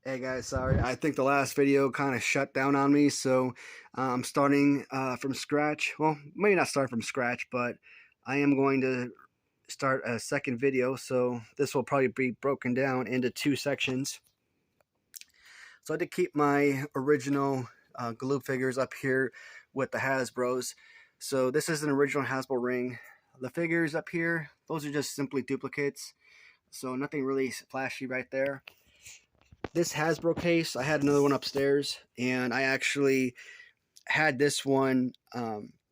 Hey guys, sorry. I think the last video kind of shut down on me, so I'm starting from scratch. Well, maybe not start from scratch, but I am going to start a second video, so this will probably be broken down into two sections. So I had to keep my original glue figures up here with the Hasbros. So this is an original Hasbro ring. The figures up here, those are just simply duplicates, so nothing really flashy right there. This Hasbro case, I had another one upstairs, and I actually had this one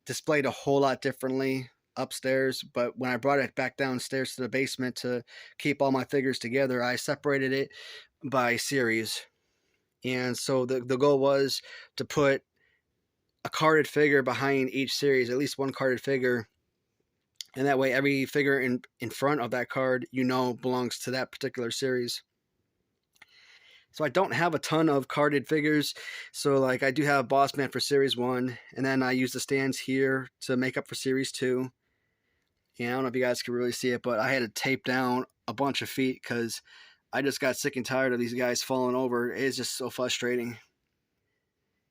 displayed a whole lot differently upstairs. But when I brought it back downstairs to the basement to keep all my figures together, I separated it by series. And so the goal was to put a carded figure behind each series, at least one carded figure. And that way, every figure in front of that card, belongs to that particular series. So I don't have a ton of carded figures. So like I do have Boss Man for Series 1, and then I use the stands here to make up for Series 2. And I don't know if you guys can really see it, but I had to tape down a bunch of feet because I just got sick and tired of these guys falling over. It's just so frustrating.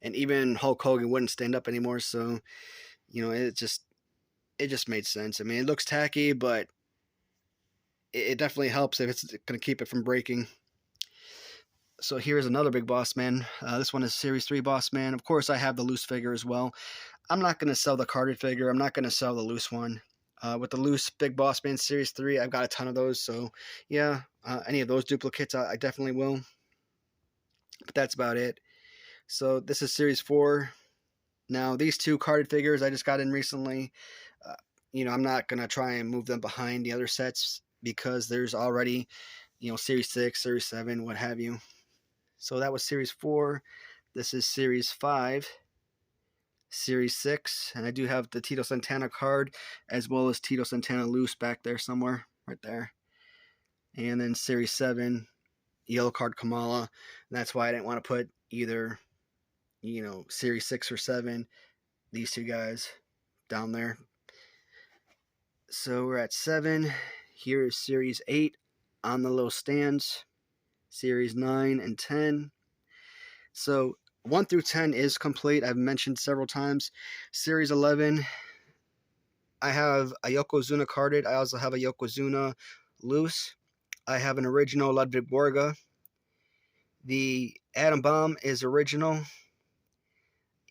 And even Hulk Hogan wouldn't stand up anymore, so it just made sense. I mean, it looks tacky, but it definitely helps if it's going to keep it from breaking. So here's another big Boss Man. This one is Series 3 Boss Man. Of course, I have the loose figure as well. I'm not going to sell the carded figure. I'm not going to sell the loose one. With the loose Big Boss Man Series 3, I've got a ton of those. So, yeah, any of those duplicates, I definitely will. But that's about it. So this is Series 4. Now, these two carded figures I just got in recently. I'm not going to try and move them behind the other sets because there's already, Series 6, Series 7, what have you. So that was Series 4. This is Series 5, Series 6, and I do have the Tito Santana card as well as Tito Santana loose back there somewhere, right there. And then Series 7, yellow card Kamala. And that's why I didn't want to put either, Series 6 or 7, these two guys down there. So we're at 7. Here is Series 8 on the little stands. Series 9 and 10. So 1 through 10 is complete. I've mentioned several times. Series 11, I have a Yokozuna carded. I also have a Yokozuna loose. I have an original Ludwig Borga. The Atom Bomb is original.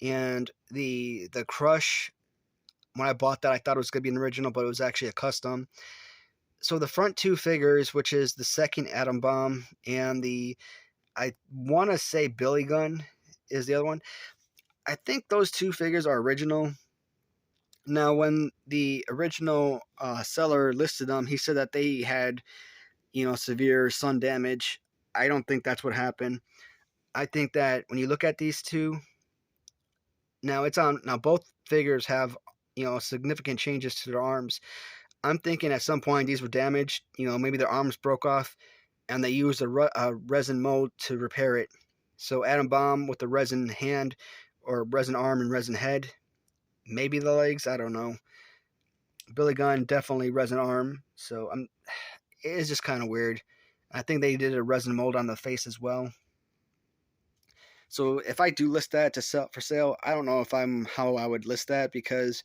And the Crush, when I bought that, I thought it was going to be an original, but it was actually a custom. So the front two figures, which is the second Atom Bomb and I want to say Billy Gunn is the other one. I think those two figures are original. Now, when the original seller listed them, he said that they had, severe sun damage. I don't think that's what happened. I think that when you look at these two, now both figures have, significant changes to their arms. I'm thinking at some point these were damaged. Maybe their arms broke off, and they used a resin mold to repair it. So Atom Bomb with the resin hand, or resin arm and resin head. Maybe the legs, I don't know. Billy Gunn, definitely resin arm. So it's just kind of weird. I think they did a resin mold on the face as well. So if I do list that to sell for sale, I don't know how I would list that because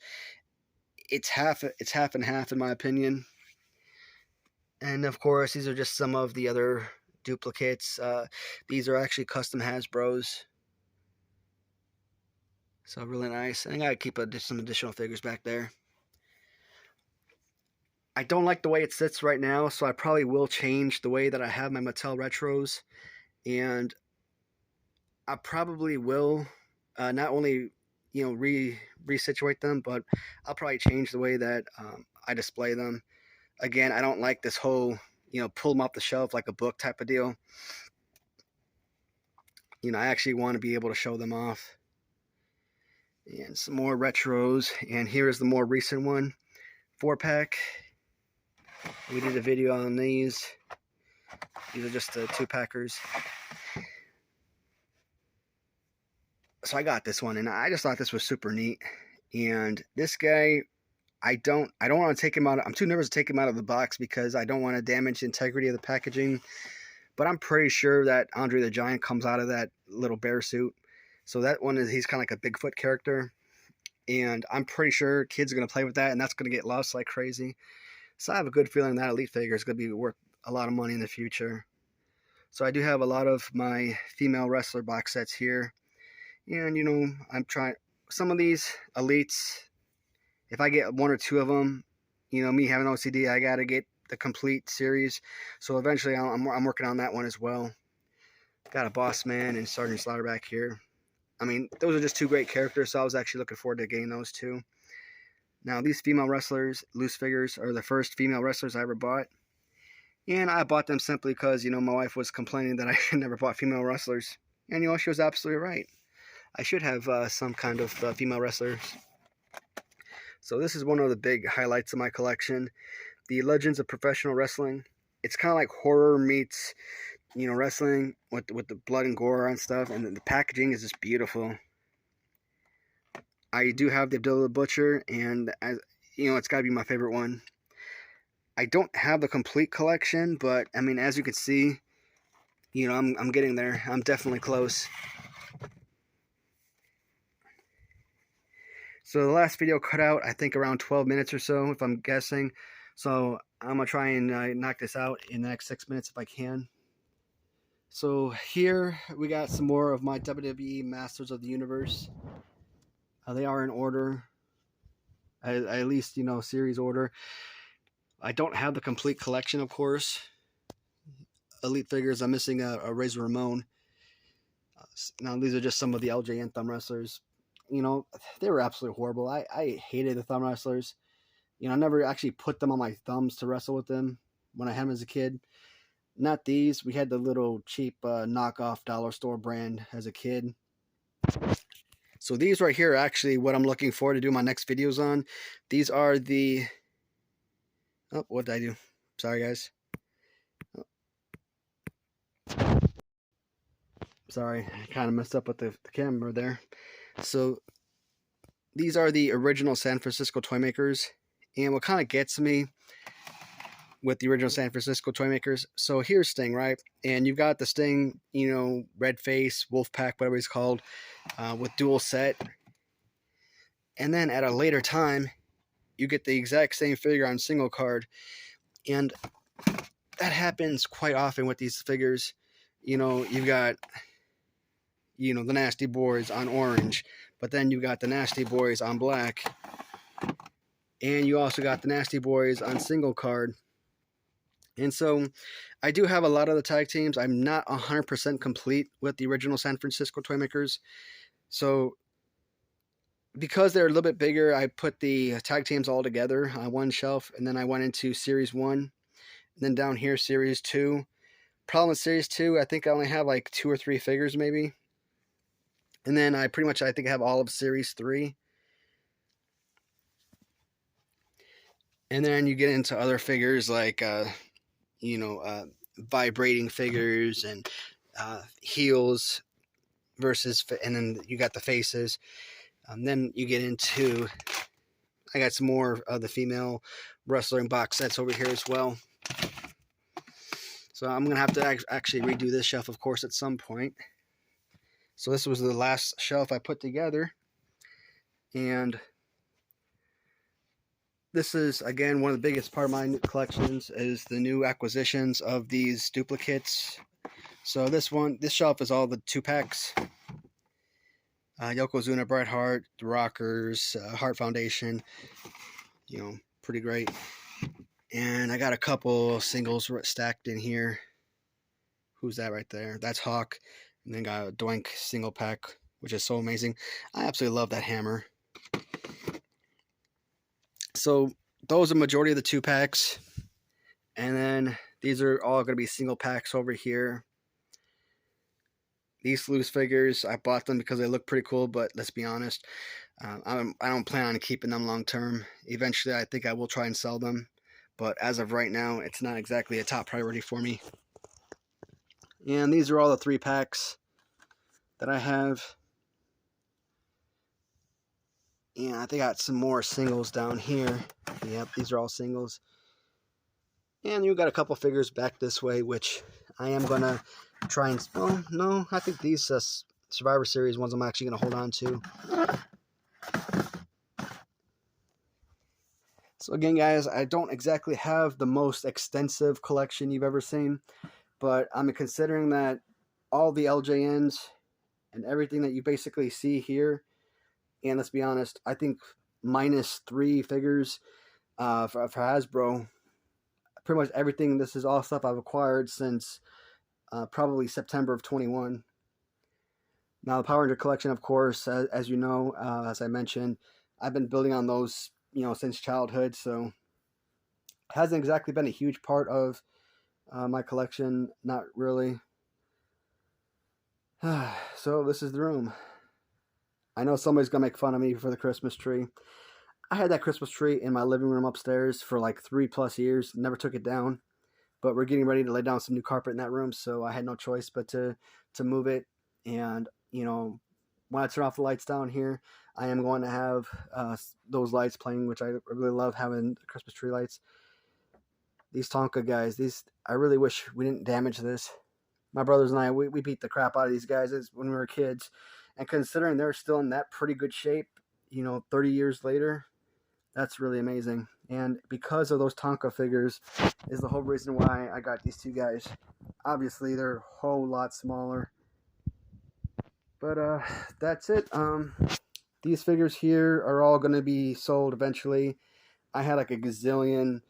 it's half and half in my opinion. And of course, these are just some of the other duplicates. These are actually custom Hasbros. So really nice. I think I keep some additional figures back there. I don't like the way it sits right now, so I probably will change the way that I have my Mattel Retros. And I probably will not only, resituate them, but I'll probably change the way that I display them. Again, I don't like this whole, pull them off the shelf like a book type of deal. I actually want to be able to show them off. And some more retros. And here is the more recent one. 4-pack. We did a video on these. These are just the 2-packers. So I got this one, and I just thought this was super neat. And this guy, I don't want to take him out. I'm too nervous to take him out of the box because I don't want to damage the integrity of the packaging. but I'm pretty sure that Andre the Giant comes out of that little bear suit. So that one is, he's kind of like a Bigfoot character, and I'm pretty sure kids are gonna play with that, and that's gonna get lost like crazy. So I have a good feeling that Elite figure is gonna be worth a lot of money in the future. So I do have a lot of my female wrestler box sets here, and I'm trying some of these Elites. If I get one or two of them, me having OCD, I gotta get the complete series. So eventually, I'm working on that one as well. Got a Boss Man and Sergeant Slaughter back here. I mean, those are just two great characters, so I was actually looking forward to getting those two. Now, these female wrestlers, loose figures, are the first female wrestlers I ever bought. And I bought them simply because, my wife was complaining that I never bought female wrestlers. And, she was absolutely right. I should have some kind of female wrestlers. So this is one of the big highlights of my collection. The Legends of Professional Wrestling. It's kind of like horror meets, wrestling with the blood and gore and stuff. And the packaging is just beautiful. I do have the Abdullah the Butcher, and it's got to be my favorite one. I don't have the complete collection, but I mean, as you can see, I'm getting there. I'm definitely close. So the last video cut out, I think, around 12 minutes or so, if I'm guessing. So I'm gonna try and knock this out in the next 6 minutes if I can. So here we got some more of my WWE Masters of the Universe. They are in order, at least series order. I don't have the complete collection, of course. Elite figures, I'm missing a Razor Ramon. Now these are just some of the LJN thumb wrestlers. They were absolutely horrible. I hated the thumb wrestlers. I never actually put them on my thumbs to wrestle with them when I had them as a kid. Not these. We had the little cheap knockoff dollar store brand as a kid. So these right here are actually what I'm looking forward to do my next videos on. These are the... Oh, what did I do? Sorry, guys. Oh. Sorry, I kind of messed up with the camera there. So these are the original San Francisco toy makers. And what kind of gets me with the original San Francisco toy makers, so here's Sting, right? And you've got the Sting, red face, wolf pack, whatever he's called, with dual set. And then at a later time, you get the exact same figure on single card. And that happens quite often with these figures. You've got, the Nasty Boys on orange, but then you've got the Nasty Boys on black. And you also got the Nasty Boys on single card. And so I do have a lot of the tag teams. I'm not 100% complete with the original San Francisco toy makers. So because they're a little bit bigger, I put the tag teams all together on one shelf. And then I went into Series 1. And then down here, Series 2. Problem with Series 2, I think I only have like 2 or 3 figures maybe. And then I think I have all of Series 3. And then you get into other figures like, vibrating figures and heels versus, and then you got the faces. Then you get into, I got some more of the female wrestling box sets over here as well. So I'm going to have to actually redo this shelf, of course, at some point. So this was the last shelf I put together. And this is, again, one of the biggest part of my collections is the new acquisitions of these duplicates. So this shelf is all the 2-packs. Yokozuna, Bret Hart, The Rockers, Hart Foundation. Pretty great. And I got a couple singles stacked in here. Who's that right there? That's Hawk. And then got a Doink single pack, which is so amazing. I absolutely love that hammer. So those are the majority of the 2-packs. And then these are all going to be single packs over here. These loose figures, I bought them because they look pretty cool, but let's be honest, I don't plan on keeping them long term. Eventually, I think I will try and sell them. But as of right now, it's not exactly a top priority for me. And these are all the 3-packs that I have. And I think I got some more singles down here. Yep, these are all singles. And you got a couple figures back this way, which I am going to try and, well, no, I think these Survivor Series ones I'm actually going to hold on to. So again, guys, I don't exactly have the most extensive collection you've ever seen, but I'm considering that all the LJNs and everything that you basically see here, and let's be honest, I think minus 3 figures for Hasbro, pretty much everything, this is all stuff I've acquired since probably September of 21. Now, the Power Ranger collection, of course, as you know, as I mentioned, I've been building on those, since childhood, so it hasn't exactly been a huge part of my collection, not really. So this is the room. I know somebody's gonna make fun of me for the Christmas tree. I had that Christmas tree in my living room upstairs for like 3+ years, never took it down. But we're getting ready to lay down some new carpet in that room, so I had no choice but to move it. And when I turn off the lights down here, I am going to have those lights playing, which I really love having Christmas tree lights. These Tonka guys, I really wish we didn't damage this. My brothers and I, we beat the crap out of these guys when we were kids. And considering they're still in that pretty good shape, 30 years later, that's really amazing. And because of those Tonka figures is the whole reason why I got these two guys. Obviously, they're a whole lot smaller. But that's it. These figures here are all going to be sold eventually. I had like a gazillion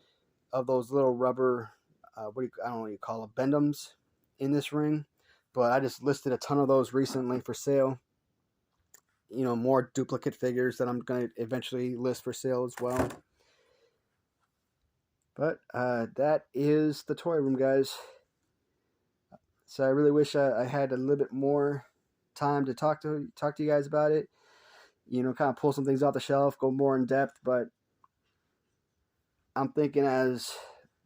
of those little rubber, I don't know what you call them, bendums in this ring. But I just listed a ton of those recently for sale. More duplicate figures that I'm going to eventually list for sale as well. But that is the toy room, guys. So I really wish I had a little bit more time to talk to you guys about it. Kind of pull some things off the shelf, go more in depth. But I'm thinking as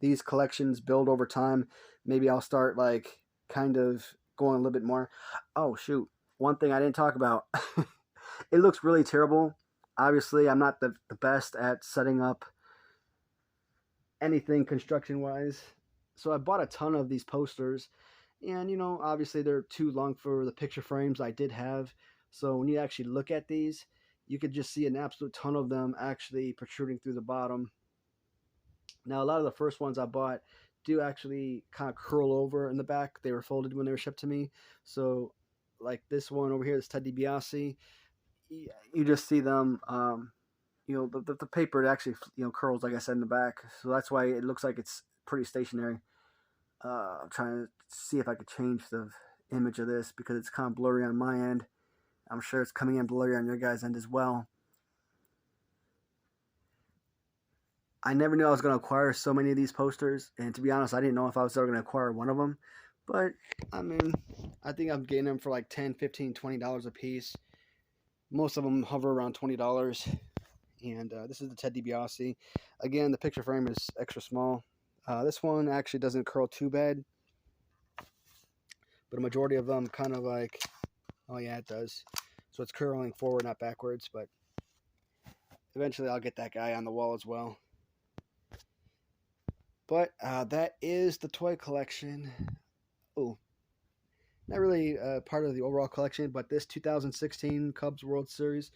these collections build over time, maybe I'll start like kind of going a little bit more. Oh shoot, one thing I didn't talk about. It looks really terrible. Obviously, I'm not the best at setting up anything construction wise, so I bought a ton of these posters, and obviously they're too long for the picture frames I did have. So when you actually look at these, you could just see an absolute ton of them actually protruding through the bottom. Now, a lot of the first ones I bought do actually kind of curl over in the back. They were folded when they were shipped to me. So like this one over here, this Ted DiBiase, you just see them the paper, it actually curls, like I said, in the back, so that's why it looks like it's pretty stationary. I'm trying to see if I could change the image of this because it's kind of blurry on my end. I'm sure it's coming in blurry on your guys' end as well. I never knew I was going to acquire so many of these posters, and to be honest, I didn't know if I was ever going to acquire one of them. But I mean, I think I'm getting them for like $10, $15, $20 a piece. Most of them hover around $20. And this is the Ted DiBiase. Again, the picture frame is extra small. This one actually doesn't curl too bad, but a majority of them kind of like, oh yeah, it does. So it's curling forward, not backwards, but eventually I'll get that guy on the wall as well. But that is the toy collection. Oh, not really part of the overall collection, but this 2016 Cubs World Series.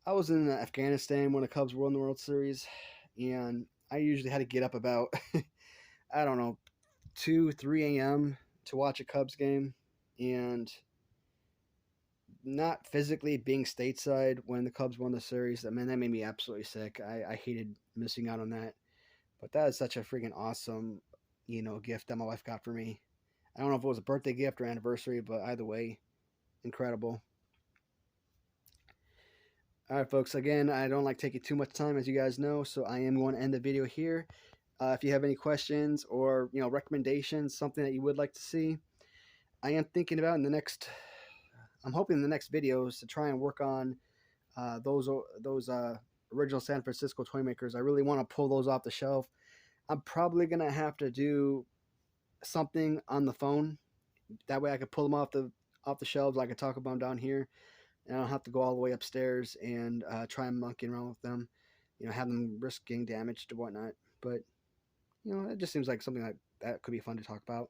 I was in Afghanistan when the Cubs won the World Series, and I usually had to get up about, I don't know, 2, 3 a.m. to watch a Cubs game, and not physically being stateside when the Cubs won the series, that made me absolutely sick. I hated missing out on that. But that is such a freaking awesome, gift that my wife got for me. I don't know if it was a birthday gift or anniversary, but either way, incredible. All right, folks, again, I don't like taking too much time, as you guys know, so I am going to end the video here. If you have any questions or, recommendations, something that you would like to see, I am thinking about I'm hoping in the next videos to try and work on those original San Francisco toy makers. I really want to pull those off the shelf. I'm probably going to have to do something on the phone. That way I could pull them off the shelves. I could talk about them down here. And I don't have to go all the way upstairs and try and monkey around with them, have them risk getting damaged or whatnot. But, it just seems like something like that could be fun to talk about.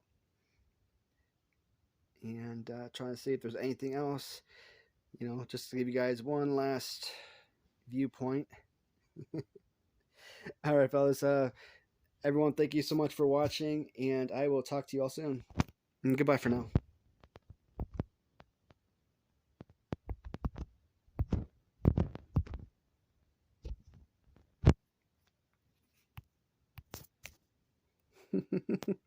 and trying to see if there's anything else, just to give you guys one last viewpoint. All right, fellas. Everyone, thank you so much for watching, and I will talk to you all soon. And goodbye for now.